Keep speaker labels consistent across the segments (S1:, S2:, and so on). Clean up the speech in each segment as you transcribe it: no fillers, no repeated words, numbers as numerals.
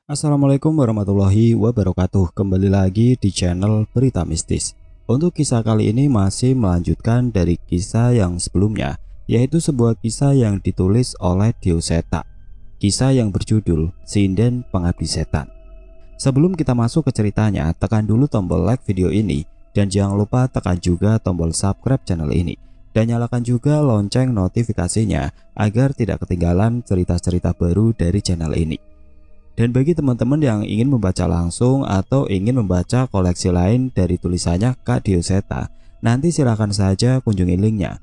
S1: Assalamualaikum warahmatullahi wabarakatuh. Kembali lagi di channel Berita Mistis. Untuk kisah kali ini masih melanjutkan dari kisah yang sebelumnya, yaitu sebuah kisah yang ditulis oleh Dio Seta. Kisah yang berjudul Sinden Pengabdi Setan. Sebelum kita masuk ke ceritanya, tekan dulu tombol like video ini dan jangan lupa tekan juga tombol subscribe channel ini dan nyalakan juga lonceng notifikasinya agar tidak ketinggalan cerita-cerita baru dari channel ini. Dan bagi teman-teman yang ingin membaca langsung atau ingin membaca koleksi lain dari tulisannya Kak Dio Seta, nanti silahkan saja kunjungi linknya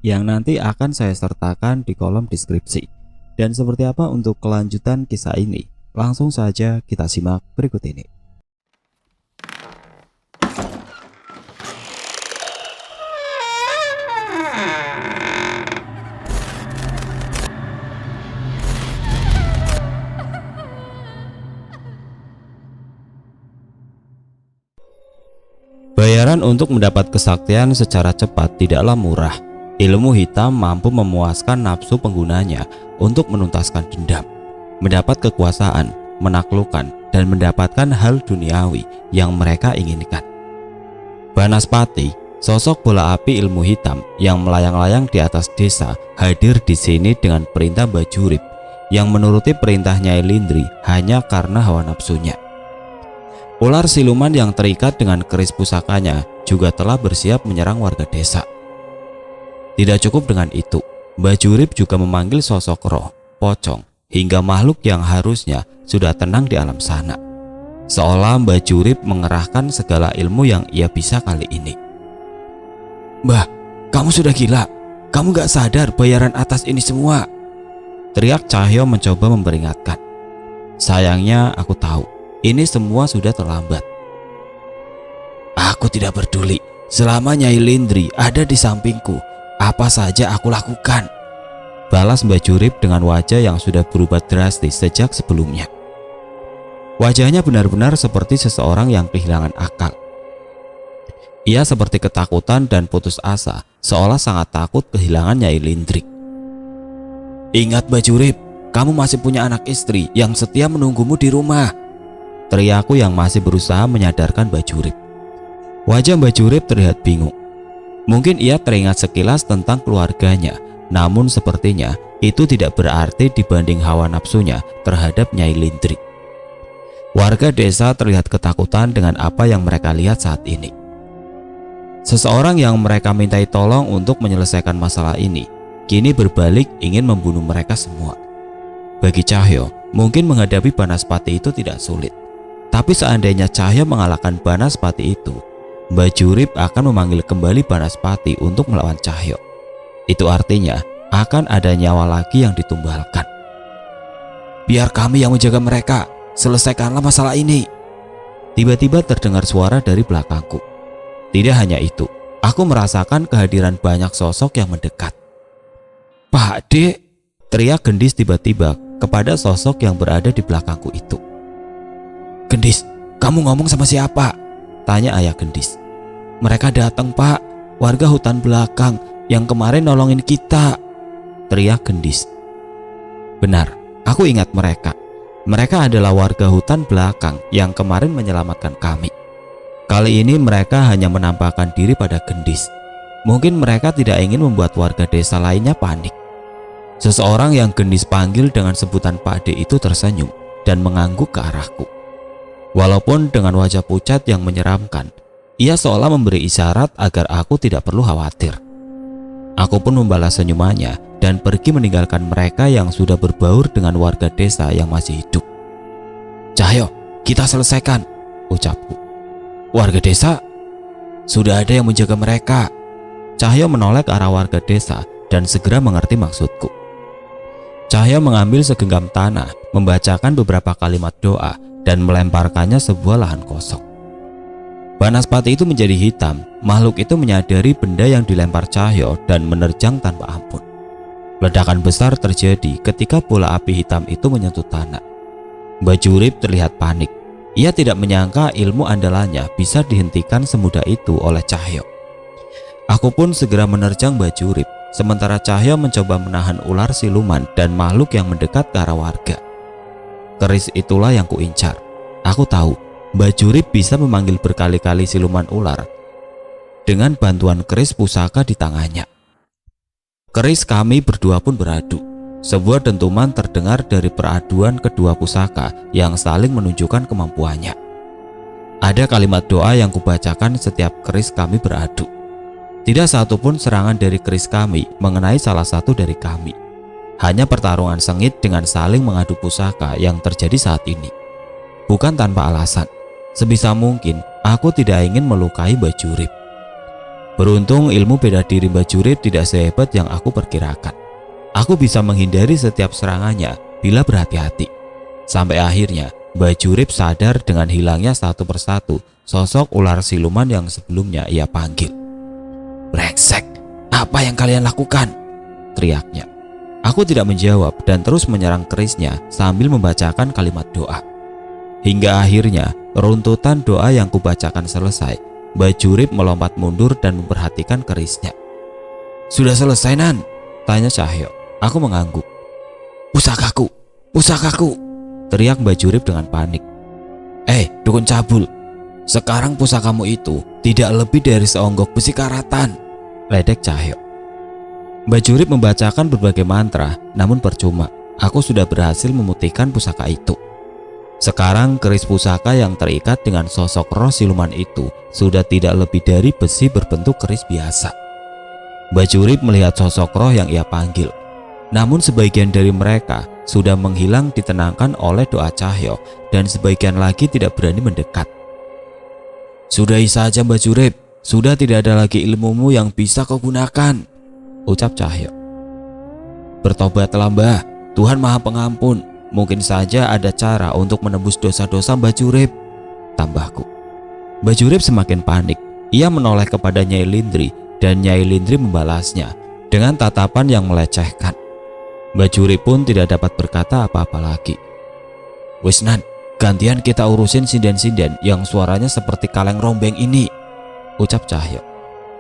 S1: yang nanti akan saya sertakan di kolom deskripsi. Dan seperti apa untuk kelanjutan kisah ini? Langsung saja kita simak berikut ini. Bayaran untuk mendapat kesaktian secara cepat tidaklah murah. Ilmu hitam mampu memuaskan nafsu penggunanya untuk menuntaskan dendam, mendapat kekuasaan, menaklukkan, dan mendapatkan hal duniawi yang mereka inginkan. Banaspati, sosok bola api ilmu hitam yang melayang-layang di atas desa, hadir di sini dengan perintah Bajurip yang menuruti perintah Nyai Lindri hanya karena hawa nafsunya. Ular siluman yang terikat dengan keris pusakanya juga telah bersiap menyerang warga desa. Tidak cukup dengan itu, Bajurip juga memanggil sosok roh, pocong, hingga makhluk yang harusnya sudah tenang di alam sana. Seolah Bajurip mengerahkan segala ilmu yang ia bisa kali ini. "Mbah, kamu sudah gila. Kamu gak sadar bayaran atas ini semua," teriak Cahyo mencoba memperingatkan. "Sayangnya aku tahu ini semua sudah terlambat." "Aku tidak peduli. Selama Nyai Lindri ada di sampingku, apa saja aku lakukan," balas Bajurip dengan wajah yang sudah berubah drastis sejak sebelumnya. Wajahnya benar-benar seperti seseorang yang kehilangan akal. Ia seperti ketakutan dan putus asa, seolah sangat takut kehilangan Nyai Lindri. "Ingat Bajurip, kamu masih punya anak istri yang setia menunggumu di rumah," teriakku yang masih berusaha menyadarkan Bajurip. Wajah Bajurip terlihat bingung. Mungkin ia teringat sekilas tentang keluarganya, namun sepertinya itu tidak berarti dibanding hawa nafsunya terhadap Nyai Lindri. Warga desa terlihat ketakutan dengan apa yang mereka lihat saat ini. Seseorang yang mereka mintai tolong untuk menyelesaikan masalah ini, kini berbalik ingin membunuh mereka semua. Bagi Cahyo, mungkin menghadapi Banaspati itu tidak sulit. Tapi seandainya Cahyo mengalahkan Banaspati itu, Bajurip akan memanggil kembali Banaspati untuk melawan Cahyo. Itu artinya akan ada nyawa lagi yang ditumbalkan. "Biar kami yang menjaga mereka, selesaikanlah masalah ini," tiba-tiba terdengar suara dari belakangku. Tidak hanya itu, aku merasakan kehadiran banyak sosok yang mendekat. "Pak Dek," teriak Gendis tiba-tiba kepada sosok yang berada di belakangku itu. "Gendis, kamu ngomong sama siapa?" tanya ayah Gendis. "Mereka datang, Pak. Warga hutan belakang yang kemarin nolongin kita," teriak Gendis. Benar, aku ingat mereka. Mereka adalah warga hutan belakang yang kemarin menyelamatkan kami. Kali ini mereka hanya menampakkan diri pada Gendis. Mungkin mereka tidak ingin membuat warga desa lainnya panik. Seseorang yang Gendis panggil dengan sebutan Pak D itu tersenyum dan mengangguk ke arahku. Walaupun dengan wajah pucat yang menyeramkan, ia seolah memberi isyarat agar aku tidak perlu khawatir. Aku pun membalas senyumannya dan pergi meninggalkan mereka yang sudah berbaur dengan warga desa yang masih hidup. "Cahyo, kita selesaikan," ucapku. "Warga desa? Sudah ada yang menjaga mereka." Cahyo menoleh ke arah warga desa dan segera mengerti maksudku. Cahyo mengambil segenggam tanah, membacakan beberapa kalimat doa dan melemparkannya sebuah lahan kosong. Banaspati itu menjadi hitam. Makhluk itu menyadari benda yang dilempar Cahyo dan menerjang tanpa ampun. Ledakan besar terjadi ketika bola api hitam itu menyentuh tanah. Bajurip terlihat panik. Ia tidak menyangka ilmu andalannya bisa dihentikan semudah itu oleh Cahyo. Aku pun segera menerjang Bajurip, sementara Cahyo mencoba menahan ular siluman dan makhluk yang mendekat ke arah warga. Keris itulah yang kuincar. Aku tahu Mbak Jurip bisa memanggil berkali-kali siluman ular dengan bantuan keris pusaka di tangannya. Keris kami berdua pun beradu. Sebuah dentuman terdengar dari peraduan kedua pusaka yang saling menunjukkan kemampuannya. Ada kalimat doa yang kubacakan setiap keris kami beradu. Tidak satupun serangan dari keris kami mengenai salah satu dari kami. Hanya pertarungan sengit dengan saling mengadu pusaka yang terjadi saat ini. Bukan tanpa alasan. Sebisa mungkin aku tidak ingin melukai Mbak Jurip. Beruntung ilmu bela diri Mbak Jurip tidak sehebat yang aku perkirakan. Aku bisa menghindari setiap serangannya bila berhati-hati. Sampai akhirnya Mbak Jurip sadar dengan hilangnya satu persatu sosok ular siluman yang sebelumnya ia panggil. "Brengsek, apa yang kalian lakukan?" teriaknya. Aku tidak menjawab dan terus menyerang kerisnya sambil membacakan kalimat doa. Hingga akhirnya runtutan doa yang kubacakan selesai, Mbak Jurip melompat mundur dan memperhatikan kerisnya. "Sudah selesai, Nan?" tanya Cahyo. Aku mengangguk. Pusakaku! Pusakaku!" teriak Mbak Jurip dengan panik. Dukun cabul, sekarang pusakamu itu tidak lebih dari seonggok besi karatan," ledek Cahyo. Mbak Jurip membacakan berbagai mantra, namun percuma. Aku sudah berhasil memutihkan pusaka itu. Sekarang keris pusaka yang terikat dengan sosok roh siluman itu sudah tidak lebih dari besi berbentuk keris biasa. Mbak Jurip melihat sosok roh yang ia panggil. Namun sebagian dari mereka sudah menghilang ditenangkan oleh doa Cahyo dan sebagian lagi tidak berani mendekat. "Sudahi saja Mbak Jurip, sudah tidak ada lagi ilmumu yang bisa kau gunakan," ucap Cahyo. "Bertobatlah Mbah, Tuhan Maha Pengampun. Mungkin saja ada cara untuk menebus dosa-dosa Mbak Jurip," tambahku. Mbak Jurip semakin panik. Ia menoleh kepada Nyai Lindri dan Nyai Lindri membalasnya dengan tatapan yang melecehkan. Mbak Jurip pun tidak dapat berkata apa-apa lagi. "Wis Nan, gantian kita urusin sinden-sinden yang suaranya seperti kaleng rombeng ini," ucap Cahyo.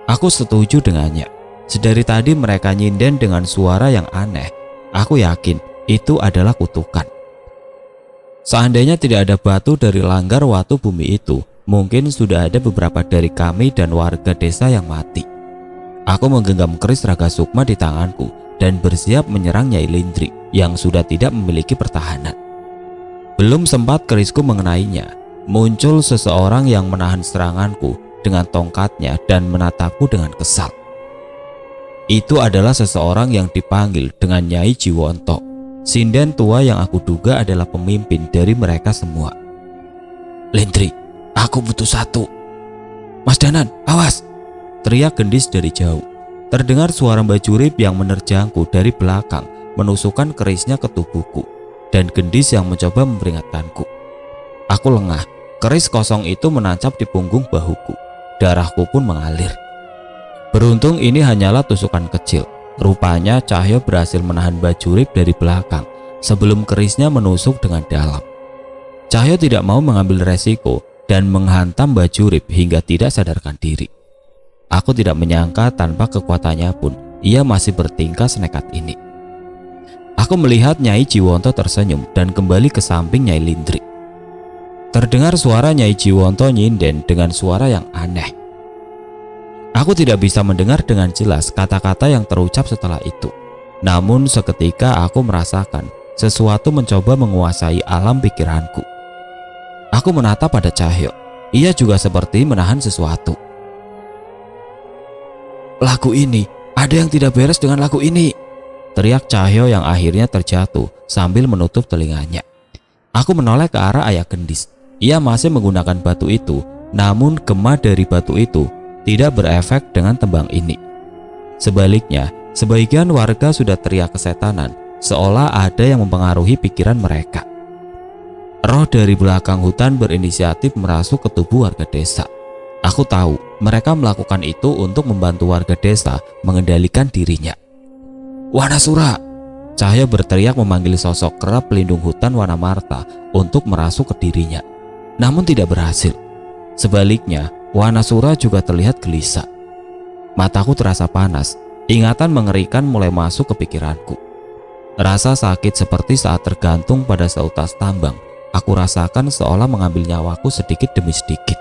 S1: Aku setuju dengannya. Sedari tadi mereka nyinden dengan suara yang aneh. Aku yakin itu adalah kutukan. Seandainya tidak ada batu dari langgar watu bumi itu, mungkin sudah ada beberapa dari kami dan warga desa yang mati. Aku menggenggam keris Raga Sukma di tanganku dan bersiap menyerang Nyai Lindri yang sudah tidak memiliki pertahanan. Belum sempat kerisku mengenainya, muncul seseorang yang menahan seranganku dengan tongkatnya dan menatapku dengan kesal. Itu adalah seseorang yang dipanggil dengan Nyai Jiwonto, sinden tua yang aku duga adalah pemimpin dari mereka semua. "Lindri, aku butuh satu." "Mas Danan, awas!" teriak gendis dari jauh. Terdengar suara Mbak Jurip yang menerjangku dari belakang menusukkan kerisnya ke tubuhku dan gendis yang mencoba memperingatkanku. Aku lengah. Keris kosong itu menancap di punggung bahuku. Darahku pun mengalir. Beruntung ini hanyalah tusukan kecil. Rupanya Cahyo berhasil menahan Mbak Jurip dari belakang sebelum kerisnya menusuk dengan dalam. Cahyo tidak mau mengambil resiko dan menghantam Mbak Jurip hingga tidak sadarkan diri. Aku tidak menyangka tanpa kekuatannya pun ia masih bertingkah senekat ini. Aku melihat Nyai Jiwonto tersenyum dan kembali ke samping Nyai Lindri. Terdengar suara Nyai Jiwonto nyinden dengan suara yang aneh. Aku tidak bisa mendengar dengan jelas kata-kata yang terucap setelah itu. Namun seketika aku merasakan sesuatu mencoba menguasai alam pikiranku. Aku menatap pada Cahyo. Ia juga seperti menahan sesuatu. "Lagu ini, ada yang tidak beres dengan lagu ini," teriak Cahyo yang akhirnya terjatuh sambil menutup telinganya. Aku menoleh ke arah ayah gendis. Ia masih menggunakan batu itu, namun gema dari batu itu tidak berefek dengan tembang ini. Sebaliknya, sebagian warga sudah teriak kesetanan, seolah ada yang mempengaruhi pikiran mereka. Roh dari belakang hutan berinisiatif merasuk ke tubuh warga desa. Aku tahu mereka melakukan itu untuk membantu warga desa mengendalikan dirinya. "Wanasura!" Cahyo berteriak memanggil sosok kera pelindung hutan Wanamarta untuk merasuk ke dirinya. Namun tidak berhasil. Sebaliknya, Wanasura juga terlihat gelisah. Mataku terasa panas. Ingatan mengerikan mulai masuk ke pikiranku. Rasa sakit seperti saat tergantung pada seutas tambang. Aku rasakan seolah mengambil nyawaku sedikit demi sedikit.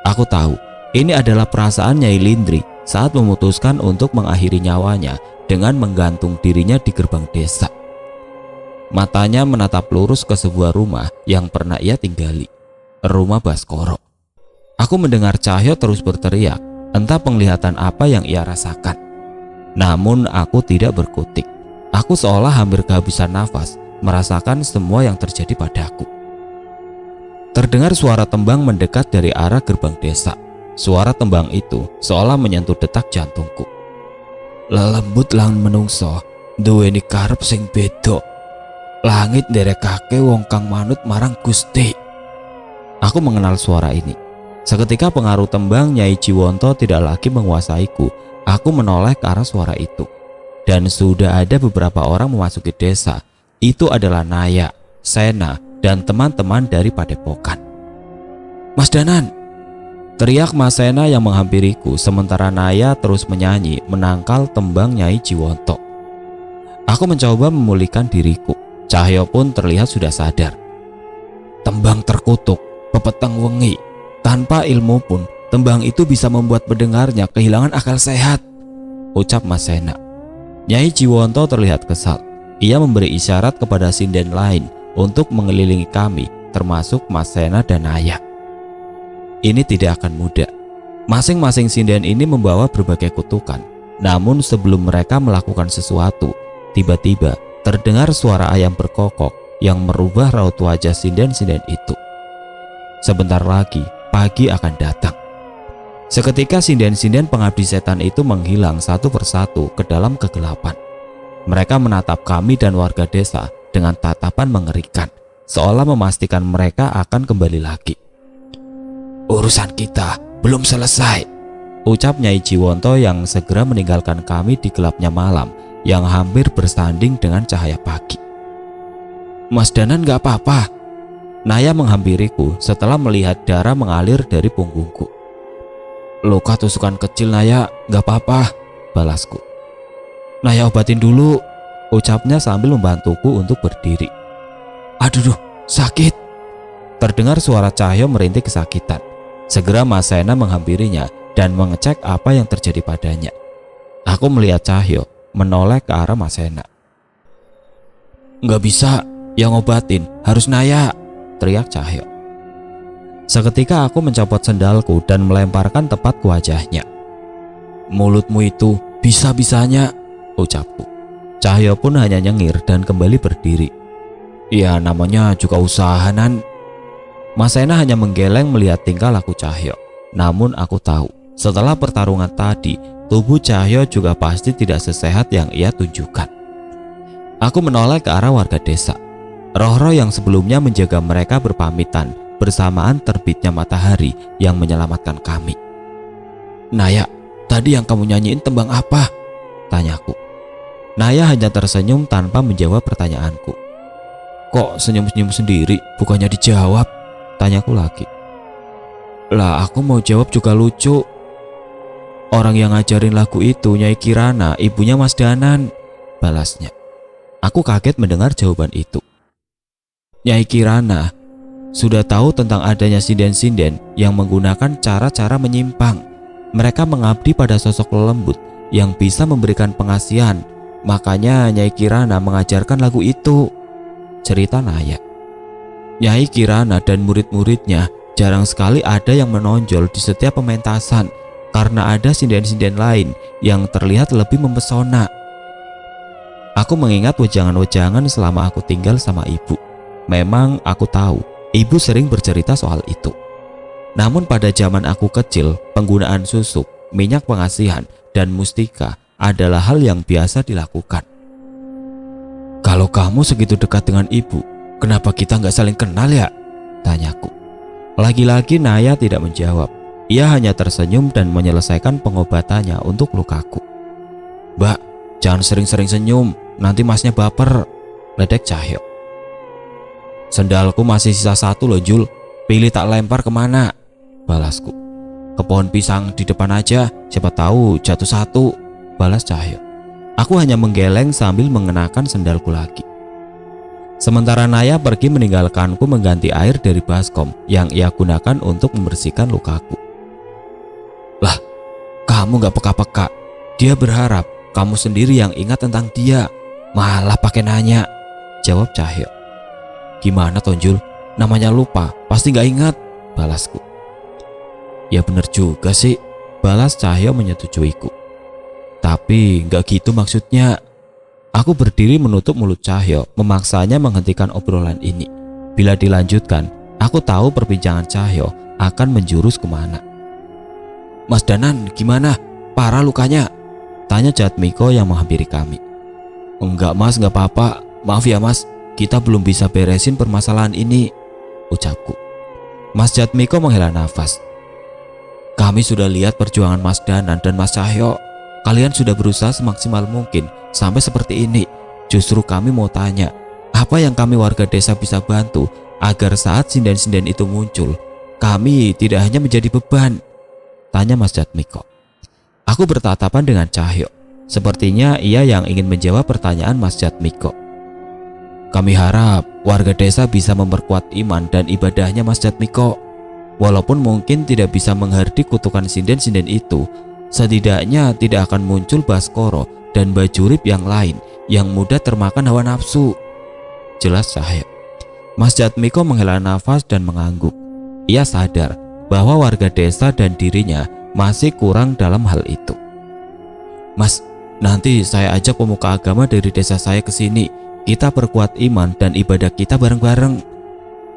S1: Aku tahu ini adalah perasaan Nyai Lindri saat memutuskan untuk mengakhiri nyawanya dengan menggantung dirinya di gerbang desa. Matanya menatap lurus ke sebuah rumah yang pernah ia tinggali, rumah Baskoro. Aku mendengar Cahyo terus berteriak, entah penglihatan apa yang ia rasakan. Namun aku tidak berkutik. Aku seolah hampir kehabisan nafas merasakan semua yang terjadi padaku. Terdengar suara tembang mendekat dari arah gerbang desa. Suara tembang itu seolah menyentuh detak jantungku. Lelembut lan menungso duweni karep sing beda. Langit nderekake wong kang manut marang Gusti. Aku mengenal suara ini. Seketika pengaruh tembang Nyai Jiwanto tidak lagi menguasaiku. Aku menoleh ke arah suara itu. Dan sudah ada beberapa orang memasuki desa. Itu adalah Naya, Sena, dan teman-teman dari Padepokan. Mas Danan! Teriak Mas Sena yang menghampiriku, sementara Naya terus menyanyi menangkal tembang Nyai Jiwanto. Aku mencoba memulihkan diriku. Cahyo pun terlihat sudah sadar. Tembang terkutuk, pepeteng wengi. Tanpa ilmu pun, tembang itu bisa membuat pendengarnya kehilangan akal sehat, ucap Mas Sena. Nyai Jiwanto terlihat kesal. Ia memberi isyarat kepada sinden lain untuk mengelilingi kami, termasuk Mas Sena dan Naya. Ini tidak akan mudah. Masing-masing sinden ini membawa berbagai kutukan. Namun sebelum mereka melakukan sesuatu, tiba-tiba terdengar suara ayam berkokok yang merubah raut wajah sinden-sinden itu. Sebentar lagi, pagi akan datang. Seketika sinden-sinden pengabdi setan itu menghilang satu persatu ke dalam kegelapan. Mereka menatap kami dan warga desa dengan tatapan mengerikan, seolah memastikan mereka akan kembali lagi. Urusan kita belum selesai, ucap Nyai Jiwanto yang segera meninggalkan kami di gelapnya malam yang hampir bersanding dengan cahaya pagi. Mas Danan gak apa-apa. Naya menghampiriku setelah melihat darah mengalir dari punggungku. Luka tusukan kecil Naya, gak apa-apa, balasku. Naya obatin dulu, ucapnya sambil membantuku untuk berdiri. Aduh, sakit. Terdengar suara Cahyo merintih kesakitan. Segera Mas Sena menghampirinya dan mengecek apa yang terjadi padanya. Aku melihat Cahyo menoleh ke arah Mas Sena. Gak bisa, yang ngobatin harus Naya, teriak Cahyo. Seketika aku mencopot sendalku dan melemparkan tepat ke wajahnya. Mulutmu itu bisa-bisanya, ucapku. Cahyo pun hanya nyengir dan kembali berdiri. Ya namanya juga usaha Nan. Mas Sena hanya menggeleng melihat tingkah laku Cahyo. Namun aku tahu, setelah pertarungan tadi, tubuh Cahyo juga pasti tidak sesehat yang ia tunjukkan. Aku menoleh ke arah warga desa. Roh-roh yang sebelumnya menjaga mereka berpamitan bersamaan terbitnya matahari yang menyelamatkan kami. Naya, tadi yang kamu nyanyiin tembang apa? Tanyaku. Naya hanya tersenyum tanpa menjawab pertanyaanku. Kok senyum-senyum sendiri, bukannya dijawab? Tanyaku lagi. Lah aku mau jawab juga lucu. Orang yang ngajarin lagu itu Nyai Kirana, ibunya Mas Danan, balasnya. Aku kaget mendengar jawaban itu. Nyai Kirana sudah tahu tentang adanya sinden-sinden yang menggunakan cara-cara menyimpang. Mereka mengabdi pada sosok lembut yang bisa memberikan pengasihan. Makanya Nyai Kirana mengajarkan lagu itu, cerita Naya. Nyai Kirana dan murid-muridnya jarang sekali ada yang menonjol di setiap pementasan karena ada sinden-sinden lain yang terlihat lebih mempesona. Aku mengingat wejangan-wejangan selama aku tinggal sama ibu. Memang aku tahu ibu sering bercerita soal itu. Namun pada zaman aku kecil, penggunaan susuk, minyak pengasihan, dan mustika adalah hal yang biasa dilakukan. Kalau kamu segitu dekat dengan ibu, kenapa kita nggak saling kenal ya? Tanyaku. Lagi-lagi Naya tidak menjawab. Ia hanya tersenyum dan menyelesaikan pengobatannya untuk lukaku. Mbak, jangan sering-sering senyum, nanti masnya baper, ledek Cahyo. Sendalku masih sisa satu loh Jul, pilih tak lempar kemana, balasku. Ke pohon pisang di depan aja, siapa tahu jatuh satu, balas Cahyo. Aku hanya menggeleng sambil mengenakan sendalku lagi. Sementara Naya pergi meninggalkanku mengganti air dari baskom yang ia gunakan untuk membersihkan lukaku. Lah, kamu gak peka-peka. Dia berharap kamu sendiri yang ingat tentang dia, malah pakai nanya, jawab Cahyo. Gimana Tonjul, namanya lupa, pasti gak ingat, balasku. Ya bener juga sih, balas Cahyo menyetujuiku. Tapi gak gitu maksudnya. Aku berdiri menutup mulut Cahyo, memaksanya menghentikan obrolan ini. Bila dilanjutkan, aku tahu perbincangan Cahyo akan menjurus kemana. Mas Danan gimana? Parah lukanya? Tanya Jatmiko yang menghampiri kami. Enggak mas, enggak apa-apa. Maaf ya mas, kita belum bisa beresin permasalahan ini, ucapku. Mas Jatmiko menghela nafas. Kami sudah lihat perjuangan Mas Danan dan Mas Cahyo. Kalian sudah berusaha semaksimal mungkin sampai seperti ini. Justru kami mau tanya, apa yang kami warga desa bisa bantu agar saat sinden-sinden itu muncul, kami tidak hanya menjadi beban? Tanya Mas Jatmiko. Aku bertatapan dengan Cahyo. Sepertinya ia yang ingin menjawab pertanyaan Mas Jatmiko. Kami harap warga desa bisa memperkuat iman dan ibadahnya Mas Jatmiko. Walaupun mungkin tidak bisa menghardik kutukan sinden-sinden itu, setidaknya tidak akan muncul Baskoro dan Bajurip yang lain yang mudah termakan hawa nafsu, jelas Cahyo. Mas Jatmiko menghela nafas dan mengangguk. Ia sadar bahwa warga desa dan dirinya masih kurang dalam hal itu. Mas, nanti saya ajak pemuka agama dari desa saya ke sini. Kita perkuat iman dan ibadah kita bareng-bareng,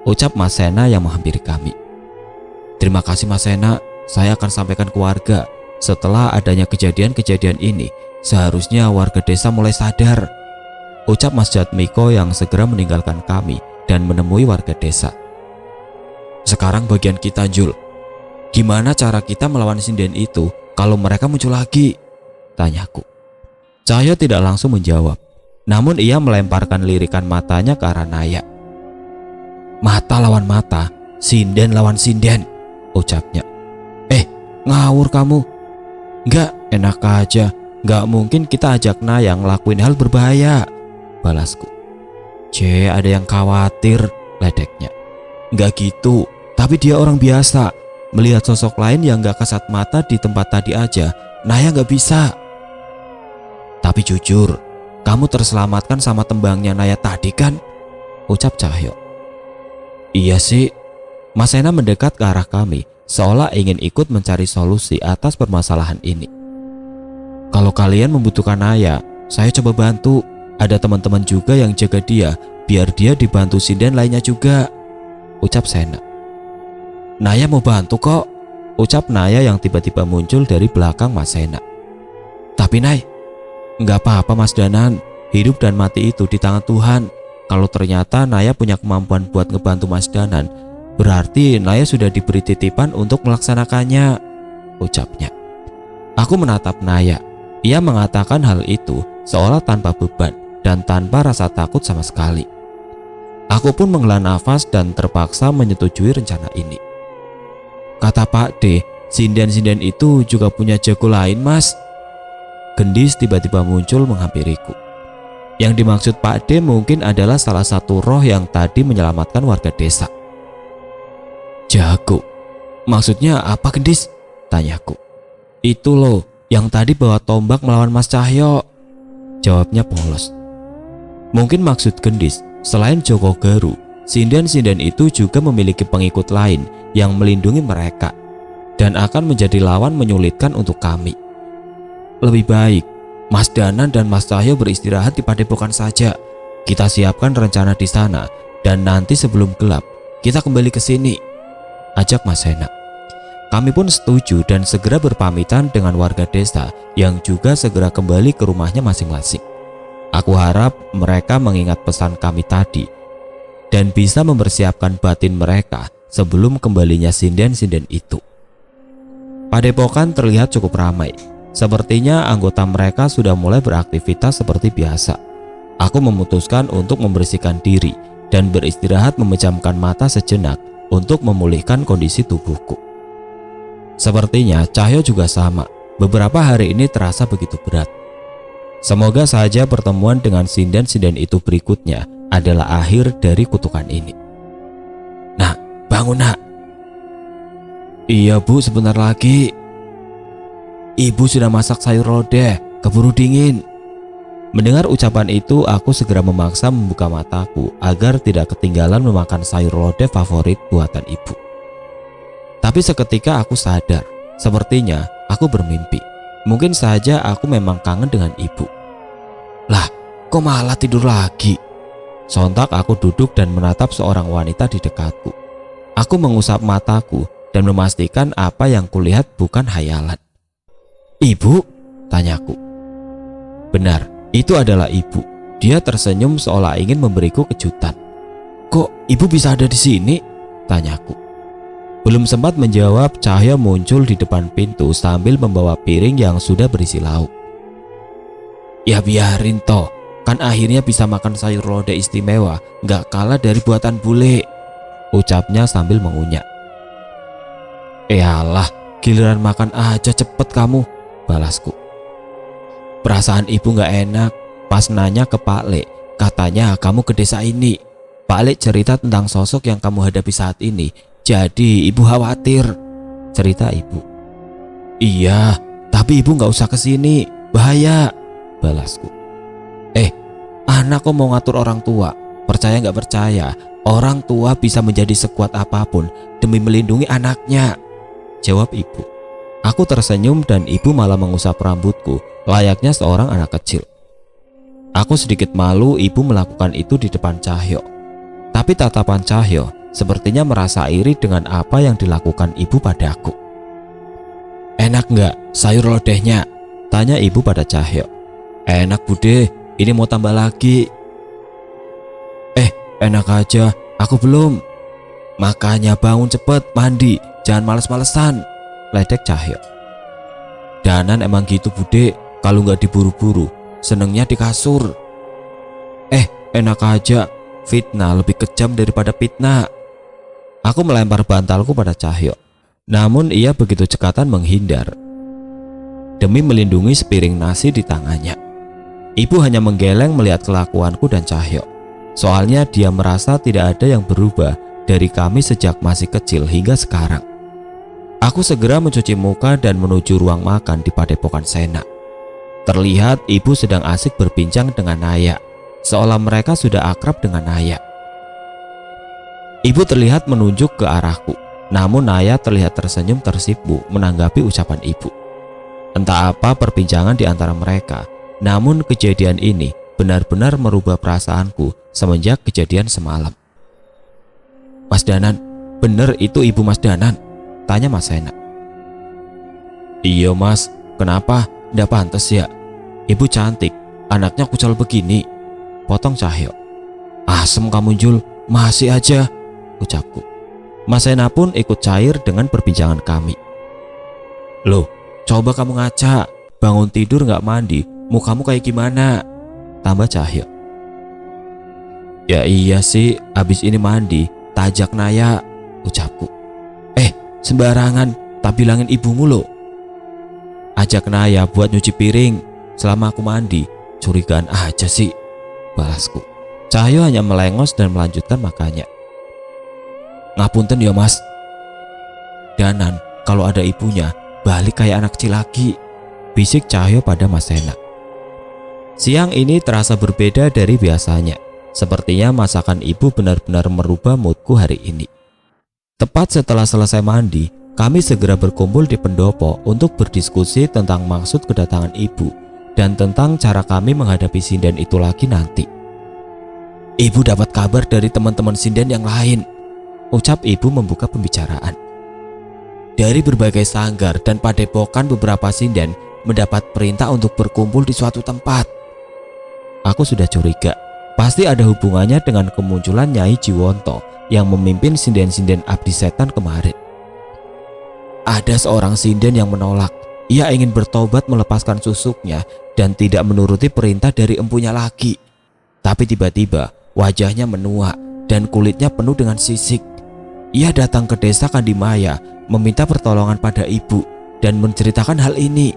S1: ucap Mas Sena yang menghampiri kami. Terima kasih Mas Sena, saya akan sampaikan ke warga. Setelah adanya kejadian-kejadian ini, seharusnya warga desa mulai sadar, ucap Mas Jatmiko yang segera meninggalkan kami dan menemui warga desa. Sekarang bagian kita, Jul. Gimana cara kita melawan sinden itu kalau mereka muncul lagi? Tanyaku. Cahyo tidak langsung menjawab, namun ia melemparkan lirikan matanya ke arah Naya. Mata lawan mata, sinden lawan sinden, ucapnya. Ngawur kamu. Enggak, enak aja. Enggak mungkin kita ajak Naya ngelakuin hal berbahaya, balasku. Ada yang khawatir, ledeknya. Enggak gitu, tapi dia orang biasa. Melihat sosok lain yang gak kasat mata di tempat tadi aja, Naya gak bisa. Tapi jujur, kamu terselamatkan sama tembangnya Naya tadi kan? Ucap Cahyo. Iya sih. Mas Sena mendekat ke arah kami, seolah ingin ikut mencari solusi atas permasalahan ini. Kalau kalian membutuhkan Naya, saya coba bantu. Ada teman-teman juga yang jaga dia, biar dia dibantu sinden lainnya juga, ucap Sena. Naya mau bantu kok, ucap Naya yang tiba-tiba muncul dari belakang Mas Sena. Tapi Nay, nggak apa-apa Mas Danan, hidup dan mati itu di tangan Tuhan. Kalau ternyata Naya punya kemampuan buat ngebantu Mas Danan, berarti Naya sudah diberi titipan untuk melaksanakannya, ucapnya. Aku menatap Naya. Ia mengatakan hal itu seolah tanpa beban dan tanpa rasa takut sama sekali. Aku pun menghela nafas dan terpaksa menyetujui rencana ini. Kata Pak D, sinden-sinden itu juga punya jago lain mas. Gendis tiba-tiba muncul menghampiriku. Yang dimaksud Pak D mungkin adalah salah satu roh yang tadi menyelamatkan warga desa. Jago? Maksudnya apa Gendis? Tanyaku. Itu loh, yang tadi bawa tombak melawan Mas Cahyo, jawabnya polos. Mungkin maksud Gendis, selain Joko Garu, sinden-sinden itu juga memiliki pengikut lain yang melindungi mereka dan akan menjadi lawan menyulitkan untuk kami. Lebih baik Mas Danan dan Mas Cahyo beristirahat di padepokan saja. Kita siapkan rencana di sana dan nanti sebelum gelap kita kembali ke sini, ajak Mas Sena. Kami pun setuju dan segera berpamitan dengan warga desa yang juga segera kembali ke rumahnya masing-masing. Aku harap mereka mengingat pesan kami tadi dan bisa mempersiapkan batin mereka sebelum kembalinya sinden-sinden itu. Padepokan terlihat cukup ramai. Sepertinya anggota mereka sudah mulai beraktivitas seperti biasa. Aku memutuskan untuk membersihkan diri dan beristirahat memejamkan mata sejenak untuk memulihkan kondisi tubuhku. Sepertinya Cahyo juga sama. Beberapa hari ini terasa begitu berat. Semoga saja pertemuan dengan sinden-sinden itu berikutnya adalah akhir dari kutukan ini. Nak, bangun nak. Iya bu, sebentar lagi. Ibu sudah masak sayur lodeh, keburu dingin. Mendengar ucapan itu, aku segera memaksa membuka mataku agar tidak ketinggalan memakan sayur lodeh favorit buatan ibu. Tapi seketika aku sadar, sepertinya aku bermimpi. Mungkin saja aku memang kangen dengan ibu. Lah, kok malah tidur lagi? Sontak aku duduk dan menatap seorang wanita di dekatku. Aku mengusap mataku dan memastikan apa yang kulihat bukan hayalan. Ibu? Tanyaku. Benar, itu adalah ibu. Dia tersenyum seolah ingin memberiku kejutan. Kok ibu bisa ada di sini? Tanyaku. Belum sempat menjawab, Cahyo muncul di depan pintu sambil membawa piring yang sudah berisi lauk. Ya biarin toh, kan akhirnya bisa makan sayur lodeh istimewa, gak kalah dari buatan bule, ucapnya sambil mengunyah. Alah, giliran makan aja cepet kamu, balasku. Perasaan ibu gak enak pas nanya ke Pak Le, katanya kamu ke desa ini. Pak Le cerita tentang sosok yang kamu hadapi saat ini, jadi ibu khawatir, cerita ibu. Iya, tapi ibu gak usah kesini, bahaya, balasku. Anak kok mau ngatur orang tua? Percaya gak percaya, orang tua bisa menjadi sekuat apapun demi melindungi anaknya, jawab ibu. Aku tersenyum dan ibu malah mengusap rambutku layaknya seorang anak kecil. Aku sedikit malu ibu melakukan itu di depan Cahyo. Tapi tatapan Cahyo sepertinya merasa iri dengan apa yang dilakukan ibu padaku. Enak nggak sayur lodehnya? Tanya ibu pada Cahyo. Enak bude, ini mau tambah lagi. Enak aja, aku belum. Makanya bangun cepet, mandi, jangan males-malesan, ledek Cahyo. Danan emang gitu bude, kalau nggak diburu-buru, senengnya di kasur. Enak aja, fitnah lebih kejam daripada fitnah. Aku melempar bantalku pada Cahyo, namun ia begitu cekatan menghindar. Demi melindungi sepiring nasi di tangannya, ibu hanya menggeleng melihat kelakuanku dan Cahyo. Soalnya dia merasa tidak ada yang berubah dari kami sejak masih kecil hingga sekarang. Aku segera mencuci muka dan menuju ruang makan di Padepokan Sena. Terlihat ibu sedang asik berbincang dengan Naya, seolah mereka sudah akrab dengan Naya. Ibu terlihat menunjuk ke arahku, namun Naya terlihat tersenyum tersipu menanggapi ucapan ibu. Entah apa perbincangan di antara mereka, namun kejadian ini benar-benar merubah perasaanku semenjak kejadian semalam. Mas Danan, bener itu ibu Mas Danan? Tanya Mas Sena. Iya mas, kenapa? Nggak pantas ya? Ibu cantik, anaknya kucel begini, potong Cahyo. Asem kamu Jul, masih aja, ucapku. Mas Sena pun ikut cair dengan perbincangan kami. Loh, coba kamu ngaca, bangun tidur nggak mandi, mukamu kayak gimana? Tambah Cahyo. Ya iya sih, abis ini mandi, tajak Naya, ucapku. Sembarangan, tak bilangin ibumu lo. Ajak Naya buat nyuci piring selama aku mandi, curigaan aja sih, balasku. Cahyo hanya melengos dan melanjutkan makannya. Ngapunten ya mas. Danan, kalau ada ibunya, balik kayak anak kecil lagi, bisik Cahyo pada Mas Sena. Siang ini terasa berbeda dari biasanya. Sepertinya masakan ibu benar-benar merubah moodku hari ini. Tepat setelah selesai mandi, kami segera berkumpul di pendopo untuk berdiskusi tentang maksud kedatangan ibu dan tentang cara kami menghadapi sinden itu lagi nanti. Ibu dapat kabar dari teman-teman sinden yang lain, ucap ibu membuka pembicaraan. Dari berbagai sanggar dan padepokan beberapa sinden mendapat perintah untuk berkumpul di suatu tempat. Aku sudah curiga, pasti ada hubungannya dengan kemunculan Nyai Jiwonto yang memimpin sinden-sinden abdi setan kemarin. Ada seorang sinden yang menolak. Ia ingin bertobat melepaskan susuknya dan tidak menuruti perintah dari empunya lagi. Tapi tiba-tiba wajahnya menua dan kulitnya penuh dengan sisik. Ia datang ke desa Kandimaya meminta pertolongan pada ibu dan menceritakan hal ini.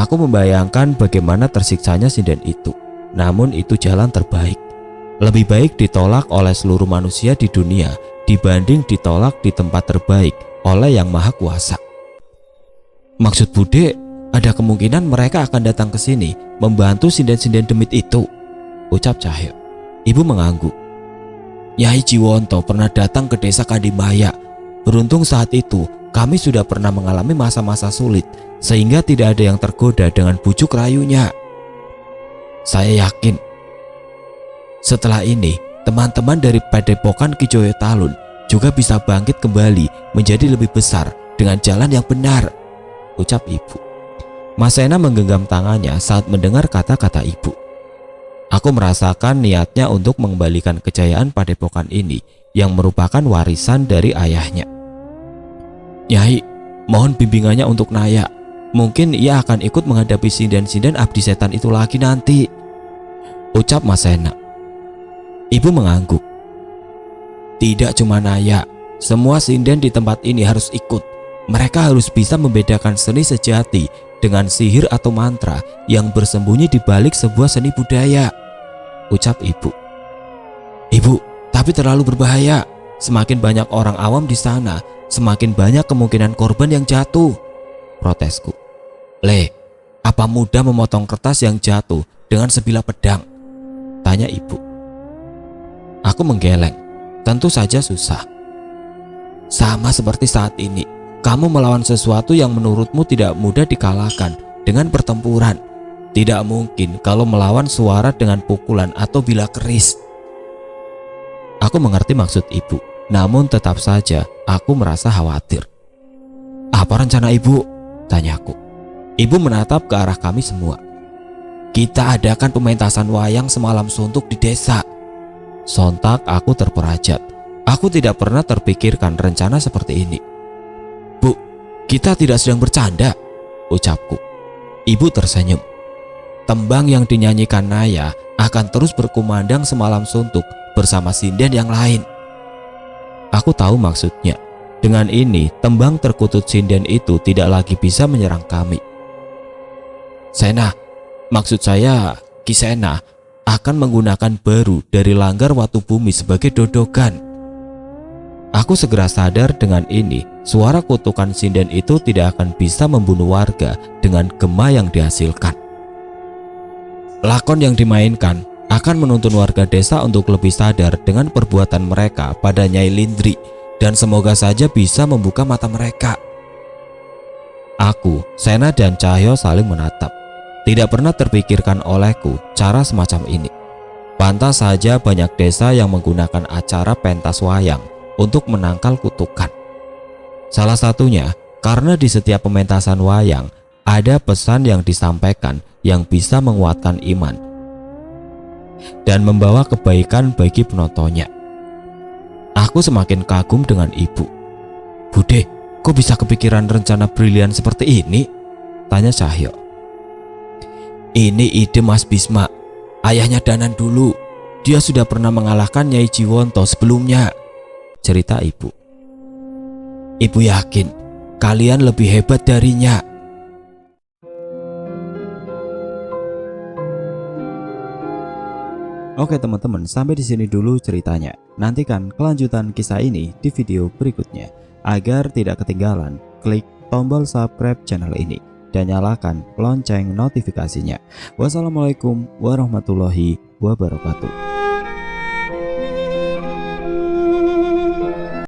S1: Aku membayangkan bagaimana tersiksanya sinden itu. Namun itu jalan terbaik. Lebih baik ditolak oleh seluruh manusia di dunia dibanding ditolak di tempat terbaik oleh Yang Maha Kuasa. Maksud Bude, ada kemungkinan mereka akan datang ke sini membantu sinden-sinden demit itu, ucap Cahyo. Ibu mengangguk. Nyai Jiwonto pernah datang ke desa Kadimaya. Beruntung saat itu kami sudah pernah mengalami masa-masa sulit, sehingga tidak ada yang tergoda dengan bujuk rayunya. Saya yakin setelah ini teman-teman dari Padepokan Kijoyo Talun juga bisa bangkit kembali menjadi lebih besar dengan jalan yang benar, ucap ibu. Mas Sena menggenggam tangannya saat mendengar kata-kata ibu. Aku merasakan niatnya untuk mengembalikan kejayaan Padepokan ini yang merupakan warisan dari ayahnya. Nyai, mohon bimbingannya untuk Naya. Mungkin ia akan ikut menghadapi sinden-sinden abdi setan itu lagi nanti, ucap Mas Sena. Ibu mengangguk. Tidak cuma Naya, semua sinden di tempat ini harus ikut. Mereka harus bisa membedakan seni sejati dengan sihir atau mantra yang bersembunyi di balik sebuah seni budaya, ucap ibu. Ibu, tapi terlalu berbahaya. Semakin banyak orang awam di sana, semakin banyak kemungkinan korban yang jatuh, protesku. Le, apa mudah memotong kertas yang jatuh dengan sebilah pedang? Tanya ibu. Aku menggeleng. Tentu saja susah. Sama seperti saat ini, kamu melawan sesuatu yang menurutmu tidak mudah dikalahkan dengan pertempuran. Tidak mungkin kalau melawan suara dengan pukulan atau bilah keris. Aku mengerti maksud ibu, namun tetap saja aku merasa khawatir. Apa rencana ibu? Tanyaku. Ibu menatap ke arah kami semua. Kita adakan pementasan wayang semalam suntuk di desa. Sontak aku terperajat. Aku tidak pernah terpikirkan rencana seperti ini. Bu, kita tidak sedang bercanda, ucapku. Ibu tersenyum. Tembang yang dinyanyikan Naya akan terus berkumandang semalam suntuk bersama sinden yang lain. Aku tahu maksudnya. Dengan ini, tembang terkutut sinden itu tidak lagi bisa menyerang kami. Sena, maksud saya Ki Sena akan menggunakan baru dari Langgar Watu Bumi sebagai dodogan. Aku segera sadar dengan ini, suara kutukan sinden itu tidak akan bisa membunuh warga dengan gema yang dihasilkan. Lakon yang dimainkan akan menuntun warga desa untuk lebih sadar dengan perbuatan mereka pada Nyai Lindri, dan semoga saja bisa membuka mata mereka. Aku, Sena dan Cahyo saling menatap. Tidak pernah terpikirkan olehku cara semacam ini. Pantas saja banyak desa yang menggunakan acara pentas wayang untuk menangkal kutukan. Salah satunya karena di setiap pementasan wayang ada pesan yang disampaikan yang bisa menguatkan iman dan membawa kebaikan bagi penontonnya. Aku semakin kagum dengan ibu. Bude, kok bisa kepikiran rencana brilian seperti ini? Tanya Cahyo. Ini ide Mas Bisma, ayahnya Danan dulu. Dia sudah pernah mengalahkan Nyai Jiwonto sebelumnya, cerita ibu. Ibu yakin kalian lebih hebat darinya. Oke teman-teman, sampai di sini dulu ceritanya. Nantikan kelanjutan kisah ini di video berikutnya. Agar tidak ketinggalan, klik tombol subscribe channel ini dan nyalakan lonceng notifikasinya. Wassalamualaikum warahmatullahi wabarakatuh.